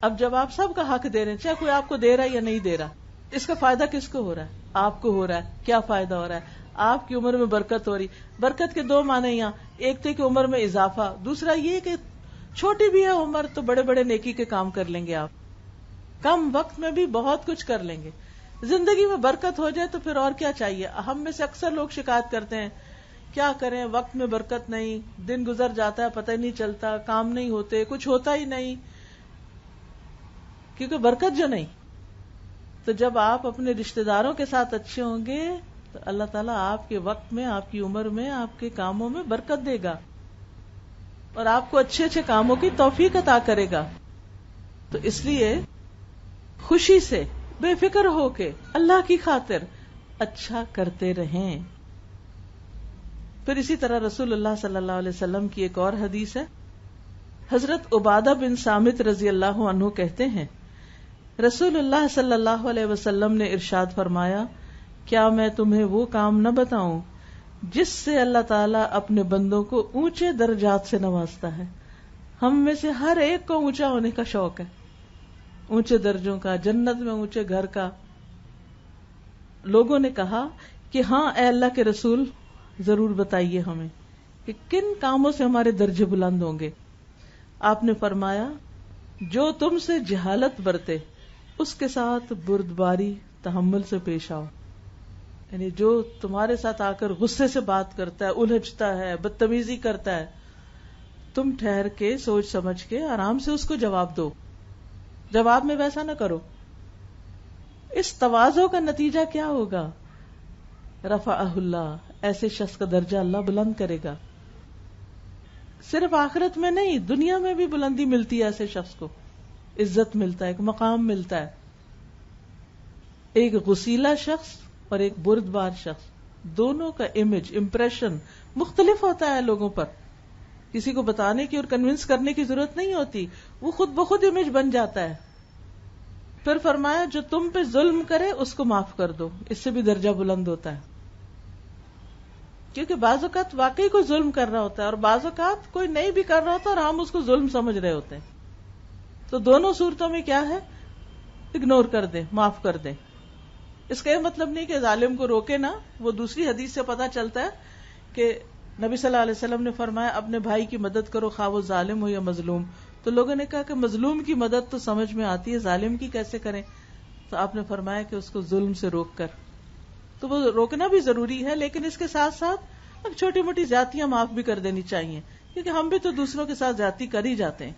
اب جب آپ سب کا حق دے رہے ہیں، چاہے کوئی آپ کو دے رہا ہے یا نہیں دے رہا، اس کا فائدہ کس کو ہو رہا ہے؟ آپ کو ہو رہا ہے. کیا فائدہ ہو رہا ہے؟ آپ کی عمر میں برکت ہو رہی. برکت کے دو معنی یہاں، ایک تھے کہ عمر میں اضافہ، دوسرا یہ کہ چھوٹی بھی ہے عمر تو بڑے بڑے نیکی کے کام کر لیں گے آپ، کم وقت میں بھی بہت کچھ کر لیں گے. زندگی میں برکت ہو جائے تو پھر اور کیا چاہیے. ہم میں سے اکثر لوگ شکایت کرتے ہیں کیا کریں، وقت میں برکت نہیں، دن گزر جاتا ہے پتہ ہی نہیں چلتا، کام نہیں ہوتے، کچھ ہوتا ہی نہیں، کیونکہ برکت جو نہیں. تو جب آپ اپنے رشتہ داروں کے ساتھ اچھے ہوں گے تو اللہ تعالیٰ آپ کے وقت میں، آپ کی عمر میں، آپ کے کاموں میں برکت دے گا اور آپ کو اچھے اچھے کاموں کی توفیق عطا کرے گا. تو اس لیے خوشی سے، بے فکر ہو کے، اللہ کی خاطر اچھا کرتے رہیں. پھر اسی طرح رسول اللہ صلی اللہ علیہ وسلم کی ایک اور حدیث ہے. حضرت عبادہ بن صامت رضی اللہ عنہ کہتے ہیں رسول اللہ صلی اللہ علیہ وسلم نے ارشاد فرمایا، کیا میں تمہیں وہ کام نہ بتاؤں جس سے اللہ تعالیٰ اپنے بندوں کو اونچے درجات سے نوازتا ہے. ہم میں سے ہر ایک کو اونچا ہونے کا شوق ہے، اونچے درجوں کا، جنت میں اونچے گھر کا. لوگوں نے کہا کہ ہاں اے اللہ کے رسول، ضرور بتائیے ہمیں کہ کن کاموں سے ہمارے درجے بلند ہوں گے. آپ نے فرمایا، جو تم سے جہالت برتے اس کے ساتھ بردباری تحمل سے پیش آؤ. یعنی جو تمہارے ساتھ آ کر غصے سے بات کرتا ہے، الجھتا ہے، بدتمیزی کرتا ہے، تم ٹھہر کے سوچ سمجھ کے آرام سے اس کو جواب دو. جواب میں ویسا نہ کرو. اس تواضع کا نتیجہ کیا ہوگا؟ رفعہ اللہ، ایسے شخص کا درجہ اللہ بلند کرے گا. صرف آخرت میں نہیں، دنیا میں بھی بلندی ملتی ہے. ایسے شخص کو عزت ملتا ہے، ایک مقام ملتا ہے. ایک غسیلا شخص اور ایک بردبار شخص، دونوں کا امیج، امپریشن مختلف ہوتا ہے لوگوں پر. کسی کو بتانے کی اور کنونس کرنے کی ضرورت نہیں ہوتی، وہ خود بخود امیج بن جاتا ہے. پھر فرمایا، جو تم پہ ظلم کرے اس کو معاف کر دو، اس سے بھی درجہ بلند ہوتا ہے. کیونکہ بعض اوقات واقعی کوئی ظلم کر رہا ہوتا ہے اور بعض اوقات کوئی نہیں بھی کر رہا ہوتا اور ہم اس کو ظلم سمجھ رہے ہوتے ہیں. تو دونوں صورتوں میں کیا ہے؟ اگنور کر دیں، معاف کر دیں. اس کا یہ مطلب نہیں کہ ظالم کو روکے نا. وہ دوسری حدیث سے پتا چلتا ہے کہ نبی صلی اللہ علیہ وسلم نے فرمایا اپنے بھائی کی مدد کرو، خواہ وہ ظالم ہو یا مظلوم. تو لوگوں نے کہا کہ مظلوم کی مدد تو سمجھ میں آتی ہے، ظالم کی کیسے کریں؟ تو آپ نے فرمایا کہ اس کو ظلم سے روک کر. تو وہ روکنا بھی ضروری ہے، لیکن اس کے ساتھ ساتھ اب چھوٹی موٹی زیادتیاں معاف بھی کر دینی چاہیے، کیونکہ ہم بھی تو دوسروں کے ساتھ زیادتی کر ہی جاتے ہیں.